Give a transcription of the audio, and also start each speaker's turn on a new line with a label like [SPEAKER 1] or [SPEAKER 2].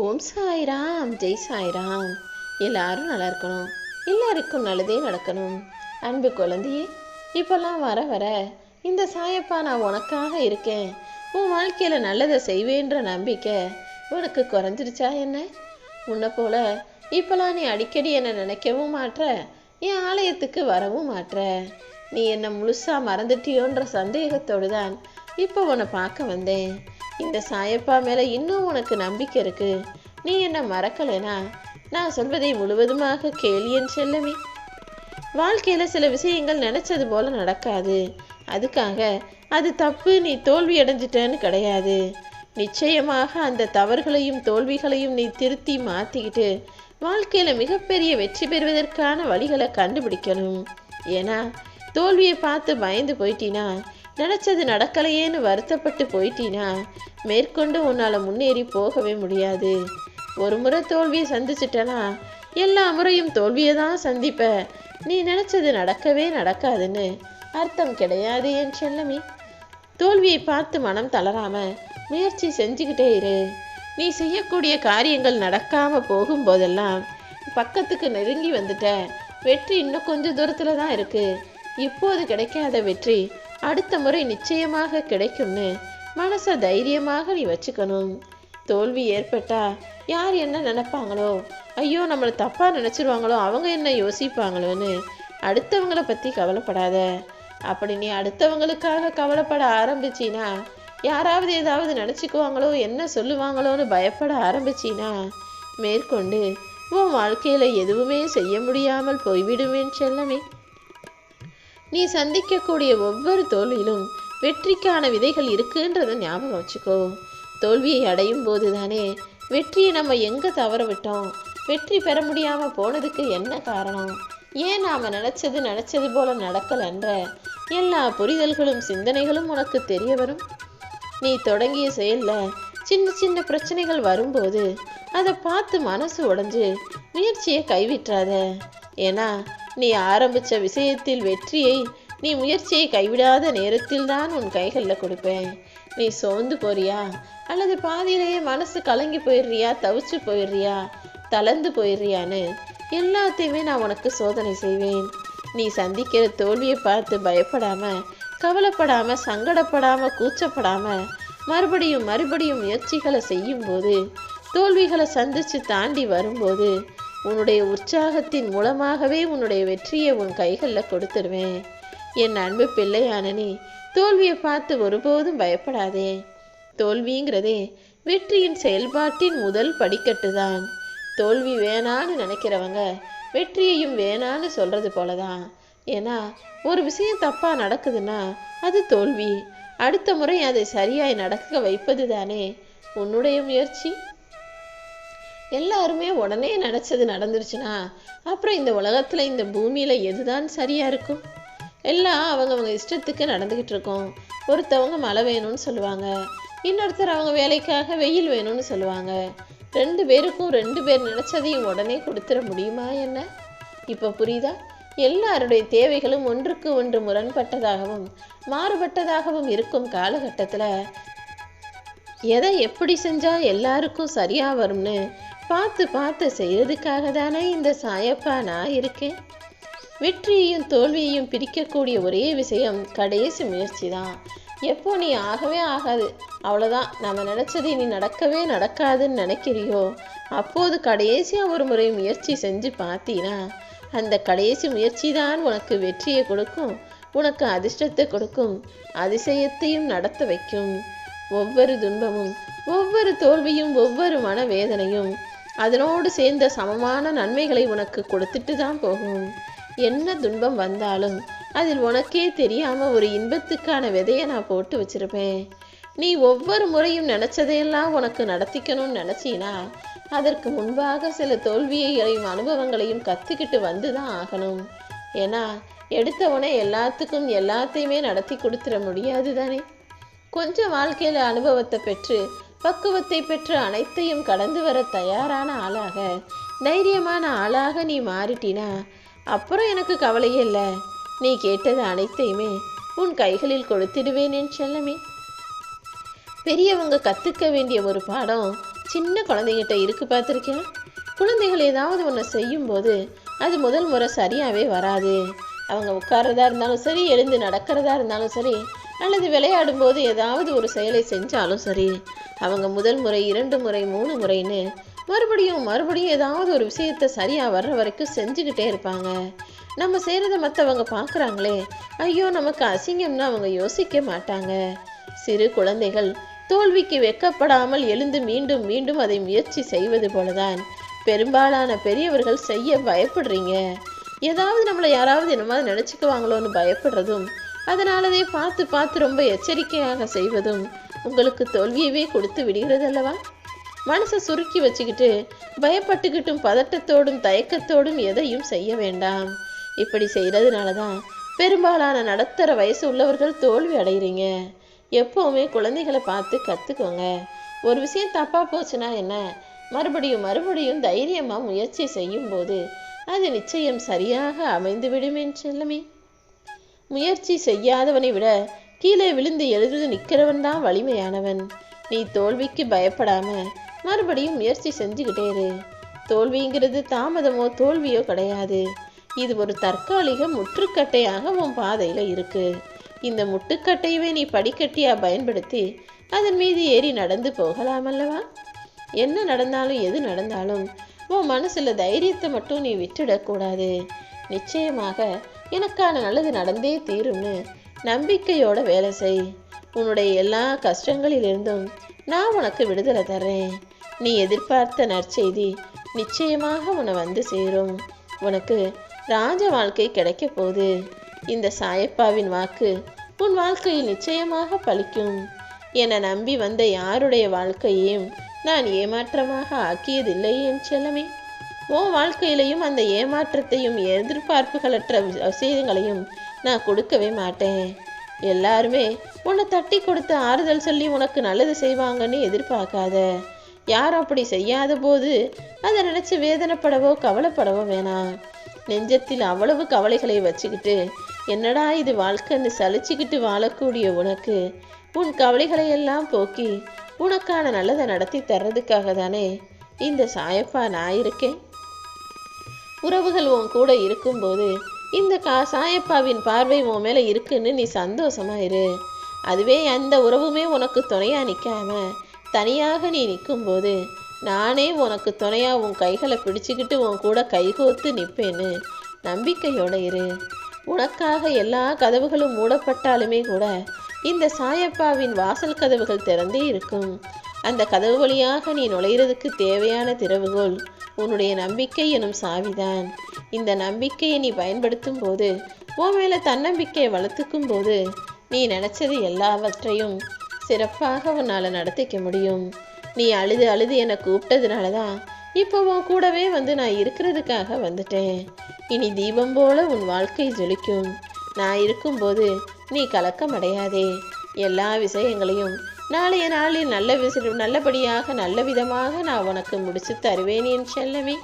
[SPEAKER 1] ஓம் சாய்ராம், ஜெய் சாய்ராம். எல்லாரும் நல்லா இருக்கணும், எல்லாருக்கும் நல்லதே நடக்கணும். அன்பு குழந்தையே, இப்பெல்லாம் வர வர இந்த சாயப்பா நான் உனக்காக இருக்கேன், உன் வாழ்க்கையில் நல்லதை செய்வேன்ற நம்பிக்கை உனக்கு குறைஞ்சிருச்சா என்ன? உன்னை போல இப்பெல்லாம் நீ அடிக்கடி என்னை நினைக்கவும் மாட்ற, என் ஆலயத்துக்கு வரவும் மாட்ற. நீ என்னை முழுசா மறந்துட்டியோன்ற சந்தேகத்தோடு தான் இப்போ உன்னை பார்க்க வந்தேன். இந்த சாயப்பா மேலே இன்னும் உனக்கு நம்பிக்கை இருக்கு, நீ என்ன மறக்கலைனா நான் சொல்வதை முழுவதுமாக கேளு என் செல்லமே. வாழ்க்கையில் சில விஷயங்கள் நினச்சது போல நடக்காது. அதுக்காக அது தப்பு, நீ தோல்வி அடைஞ்சிட்டேன்னு கிடையாது. நிச்சயமாக அந்த தவறுகளையும் தோல்விகளையும் நீ திருத்தி மாற்றிக்கிட்டு வாழ்க்கையில் மிகப்பெரிய வெற்றி பெறுவதற்கான வழிகளை கண்டுபிடிக்கணும். ஏன்னா தோல்வியை பார்த்து பயந்து போயிட்டினா, நினச்சது நடக்கலையேன்னு வருத்தப்பட்டு போயிட்டினா மேற்கொண்டு உன்னால் முன்னேறி போகவே முடியாது. ஒரு முறை தோல்வியை சந்திச்சிட்டனா எல்லா முறையும் தோல்வியை தான் சந்திப்ப, நீ நினச்சது நடக்கவே நடக்காதுன்னு அர்த்தம் கிடையாது என் செல்லமே. தோல்வியை பார்த்து மனம் தளராம முயற்சி செஞ்சுக்கிட்டே இரு. நீ செய்யக்கூடிய காரியங்கள் நடக்காம போகும்போதெல்லாம் பக்கத்துக்கு நெருங்கி வந்துட்ட, வெற்றி இன்னும் கொஞ்சம் தூரத்துல தான் இருக்கு. இப்போது கிடைக்காத வெற்றி அடுத்த முறை நிச்சயமாக கிடைக்கும்னு மனசை தைரியமாக நீ வச்சுக்கணும். தோல்வி ஏற்பட்டா யார் என்ன நினைப்பாங்களோ, ஐயோ நம்மளை தப்பா நினைச்சிருவாங்களோ, அவங்க என்ன யோசிப்பாங்களோன்னு அடுத்தவங்களை பற்றி கவலைப்படாத. அப்படி நீ அடுத்தவங்களுக்காக கவலைப்பட ஆரம்பிச்சினா, யாராவது ஏதாவது நினச்சிக்குவாங்களோ, என்ன சொல்லுவாங்களோன்னு பயப்பட ஆரம்பிச்சினா மேற்கொண்டு உன் வாழ்க்கையில் எதுவுமே செய்ய முடியாமல் போய்விடுவேன் செல்லமே. நீ சந்திக்கக்கூடிய ஒவ்வொரு தோல்வியிலும் வெற்றிக்கான விதைகள் இருக்குன்றதை ஞாபகம் வச்சுக்கோ. தோல்வியை அடையும் போது தானே வெற்றியை நம்ம எங்கே தவற விட்டோம், வெற்றி பெற முடியாமல் போனதுக்கு என்ன காரணம், ஏன் நாம் நினச்சது போல நடக்கலன்ற எல்லா புரிதல்களும் சிந்தனைகளும் உனக்கு தெரிய வரும். நீ தொடங்கிய செயலில் சின்ன சின்ன பிரச்சனைகள் வரும்போது அதை பார்த்து மனசு உடைஞ்சு முயற்சியை கைவிட்டுறாத. ஏன்னா நீ ஆரம்பித்த விஷயத்தில் வெற்றியை நீ முயற்சியை கைவிடாத நேரத்தில் தான் உன் கைகளில் கொடுப்பேன். நீ சோர்ந்து போறியா, அல்லது பாதியிலேயே மனசு கலங்கி போயிடுறியா, தவிச்சு போயிடுறியா, தளர்ந்து போயிடுறியான்னு எல்லாத்தையுமே நான் உனக்கு சோதனை செய்வேன். நீ சந்திக்கிற தோல்வியை பார்த்து பயப்படாம, கவலைப்படாம, சங்கடப்படாம, கூச்சப்படாம மறுபடியும் மறுபடியும் முயற்சிகளை செய்யும்போது, தோல்விகளை சந்திச்சு தாண்டி வரும்போது உன்னுடைய உற்சாகத்தின் மூலமாகவே உன்னுடைய வெற்றியை உன் கைகளில் கொடுத்துருவேன். என் அன்பு பிள்ளையான நீ தோல்வியை பார்த்து ஒருபோதும் பயப்படாதே. தோல்விங்கிறதே வெற்றியின் செயல்பாட்டின் முதல் படிக்கட்டு தான். தோல்வி வேணான்னு நினைக்கிறவங்க வெற்றியையும் வேணான்னு சொல்றது போலதான். ஏன்னா ஒரு விஷயம் தப்பா நடக்குதுன்னா அது தோல்வி. அடுத்த முறை அதை சரியாய் நடக்க வைப்பது தானே உன்னுடைய முயற்சி. எல்லாருமே உடனே நினச்சது நடந்துருச்சுன்னா அப்புறம் இந்த உலகத்தில், இந்த பூமியில் எதுதான் சரியாக இருக்கும்? எல்லாம் அவங்கவுங்க இஷ்டத்துக்கு நடந்துக்கிட்டு இருக்கோம். ஒருத்தவங்க மழை வேணும்னு சொல்லுவாங்க, இன்னொருத்தர் அவங்க வேலைக்காக வெயில் வேணும்னு சொல்லுவாங்க. ரெண்டு பேர் நினச்சதையும் உடனே கொடுத்துட முடியுமா என்ன? இப்போ புரியுதா? எல்லாருடைய தேவைகளும் ஒன்றுக்கு ஒன்று முரண்பட்டதாகவும் மாறுபட்டதாகவும் இருக்கும் காலகட்டத்தில் எதை எப்படி செஞ்சால் எல்லாருக்கும் சரியாக வரும்னு பார்த்து செய்யறதுக்காக தானே இந்த சாயப்பா நான் இருக்கேன். வெற்றியையும் தோல்வியையும் பிரிக்கக்கூடிய ஒரே விஷயம் கடைசி முயற்சி தான். எப்போ நீ ஆகவே ஆகாது, அவ்வளோதான், நம்ம நினச்சது நீ நடக்கவே நடக்காதுன்னு நினைக்கிறியோ, அப்போது கடைசியாக ஒரு முறை முயற்சி செஞ்சு பார்த்தீனா அந்த கடைசி முயற்சி தான் உனக்கு வெற்றியை கொடுக்கும், உனக்கு அதிர்ஷ்டத்தை கொடுக்கும், அதிசயத்தையும் நடத்த வைக்கும். ஒவ்வொரு துன்பமும், ஒவ்வொரு தோல்வியும், ஒவ்வொரு மனவேதனையும் அதனோடு சேர்ந்த சமமான நன்மைகளை உனக்கு கொடுத்துட்டு தான் போகும். என்ன துன்பம் வந்தாலும் அதில் உனக்கே தெரியாம ஒரு இன்பத்துக்கான விதையை நான் போட்டு வச்சிருப்பேன். நீ ஒவ்வொரு முறையும் நினைச்சதையெல்லாம் உனக்கு நடத்திக்கணும்னு நினைச்சினா அதற்கு முன்பாக சில தோல்வியையும் அனுபவங்களையும் கத்துக்கிட்டு வந்துதான் ஆகணும். ஏன்னா எடுத்தவனே எல்லாத்துக்கும் எல்லாத்தையுமே நடத்தி கொடுத்துட முடியாது தானே. கொஞ்சம் வாழ்க்கையில் அனுபவத்தை பெற்று பக்குவத்தை பெற்று அனைத்தையும் கடந்து வர தயாரான ஆளாக, தைரியமான ஆளாக நீ மாறிட்டினா அப்புறம் எனக்கு கவலையே இல்லை. நீ கேட்டது அனைத்தையுமே உன் கைகளில் கொடுத்திடுவேன் என் செல்லமே. பெரியவங்க கற்றுக்க வேண்டிய ஒரு பாடம் சின்ன குழந்தைகிட்ட இருக்கு பார்த்துருக்கியா? குழந்தைகள் ஏதாவது ஒன்று செய்யும்போது அது முதல் முறை சரியாகவே வராது. அவங்க உட்கார்றதா இருந்தாலும் சரி, எழுந்து நடக்கிறதா இருந்தாலும் சரி, அல்லது விளையாடும் போது ஏதாவது ஒரு செயலை செஞ்சாலும் சரி, அவங்க முதல் முறை, 2 முறை, 3 முறைன்னு மறுபடியும் மறுபடியும் ஏதாவது ஒரு விஷயத்தை சரியாக வர்ற வரைக்கும் செஞ்சுக்கிட்டே இருப்பாங்க. நம்ம செய்கிறத மற்றவங்க பார்க்குறாங்களே, ஐயோ நமக்கு அசிங்கம்னு அவங்க யோசிக்க மாட்டாங்க. சிறு குழந்தைகள் தோல்விக்கு வெட்கப்படாமல் எழுந்து மீண்டும் மீண்டும் அதை முயற்சி செய்வது போலதான் பெரும்பாலான பெரியவர்கள் செய்ய பயப்படுறீங்க. ஏதாவது நம்மளை யாராவது இந்த மாதிரி நினச்சிக்குவாங்களோன்னு பயப்படுறதும், அதனாலதே பார்த்து பார்த்து ரொம்ப எச்சரிக்கையாக செய்வதும் உங்களுக்கு தோல்வியவே கொடுத்து விடுகிறது அல்லவா? மனசை சுருக்கி வச்சுக்கிட்டு பயப்பட்டுக்கிட்டும் பதட்டத்தோடும் தயக்கத்தோடும் எதையும் செய்ய வேண்டாம். இப்படி செய்கிறதுனால தான் பெரும்பாலான நடுத்தர வயசு உள்ளவர்கள் தோல்வி அடைகிறீங்க. எப்போவுமே குழந்தைகளை பார்த்து கற்றுக்கோங்க. ஒரு விஷயம் தப்பாக போச்சுன்னா என்ன, மறுபடியும் மறுபடியும் தைரியமாக முயற்சி செய்யும்போது அது நிச்சயம் சரியாக அமைந்துவிடும் என் செல்லமே. முயற்சி செய்யாதவனை விட கீழே விழுந்து எழுந்து நிற்கிறவன் தான் வலிமையானவன். நீ தோல்விக்கு பயப்படாம மறுபடியும் முயற்சி செஞ்சுக்கிட்டே இரு. தோல்விங்கிறது தாமதமோ தோல்வியோ கிடையாது. இது ஒரு தற்காலிக முற்றுக்கட்டையாக உன் பாதையில் இருக்கு. இந்த முட்டுக்கட்டையவே நீ படிக்கட்டியா பயன்படுத்தி அதன் மீது ஏறி நடந்து போகலாம் அல்லவா? என்ன நடந்தாலும் எது நடந்தாலும் உன் மனசுல தைரியத்தை மட்டும் நீ விட்டுடக்கூடாது. நிச்சயமாக எனக்கான நல்லது நடந்தே தீரும்னு நம்பிக்கையோட வேலை செய். உன்னுடைய எல்லா கஷ்டங்களிலிருந்தும் நான் உனக்கு விடுதலை தர்றேன். நீ எதிர்பார்த்த நற்செய்தி நிச்சயமாக உன்னை வந்து சேரும். உனக்கு ராஜ வாழ்க்கை கிடைக்க போகுது. இந்த சாயப்பாவின் வாக்கு உன் வாழ்க்கையில் நிச்சயமாக பலிக்கும். என்னை நம்பி வந்த யாருடைய வாழ்க்கையையும் நான் ஏமாற்றமாக ஆக்கியதில்லை என் செல்லமே. உன் வாழ்க்கையிலையும் அந்த ஏமாற்றத்தையும் எதிர்பார்ப்புகளற்ற விஷயங்களையும் நான் கொடுக்கவே மாட்டேன். எல்லாருமே உன்னை தட்டி கொடுத்து ஆறுதல் சொல்லி உனக்கு நல்லது செய்வாங்கன்னு எதிர்பார்க்காத. யாரும் அப்படி செய்யாத போது அதை நினைச்சு வேதனைப்படவோ கவலைப்படவோ வேணாம். நெஞ்சத்தில் அவ்வளவு கவலைகளை வச்சுக்கிட்டு என்னடா இது வாழ்க்கைன்னு சலிச்சுக்கிட்டு வாழக்கூடிய உனக்கு உன் கவலைகளை எல்லாம் போக்கி உனக்கான நல்லதை நடத்தி தர்றதுக்காக தானே இந்த சாயப்பா நான் இருக்கேன். உறவுகள் உன் கூட இருக்கும்போது இந்த சாயப்பாவின் பார்வை உன் மேலே இருக்குன்னு நீ சந்தோஷமா இரு. அதுவே அந்த உறவுமே உனக்கு துணையா நிற்காம தனியாக நீ நிற்கும்போது நானே உனக்கு துணையா உன் கைகளை பிடிச்சிக்கிட்டு உன் கூட கைகோத்து நிற்பேன்னு நம்பிக்கையோட இரு. உனக்காக எல்லா கதவுகளும் மூடப்பட்டாலுமே கூட இந்த சாயப்பாவின் வாசல் கதவுகள் திறந்தே இருக்கும். அந்த கதவு வழியாக நீ நுழையிறதுக்கு தேவையான திறவுகோல் உன்னுடைய நம்பிக்கை எனும் சாவிதான். இந்த நம்பிக்கையை நீ பயன்படுத்தும் போது, உன் மேல தன்னம்பிக்கையை வளர்த்துக்கும் போது நீ நினைச்சது எல்லாவற்றையும் சிறப்பாக உன்னால் நடத்திக்க முடியும். நீ அழுது அழுது என்னை கூப்பிட்டதுனால தான் இப்போ உன் கூடவே வந்து நான் இருக்கிறதுக்காக வந்துட்டேன். இனி தீபம் போல உன் வாழ்க்கை ஜொலிக்கும். நான் இருக்கும்போது நீ கலக்கம் அடையாதே. எல்லா விஷயங்களையும் நாளைய நாளில் நல்லபடியாக நல்ல விதமாக நான் உனக்கு முடிச்சு தருவேன் என் செல்லமே.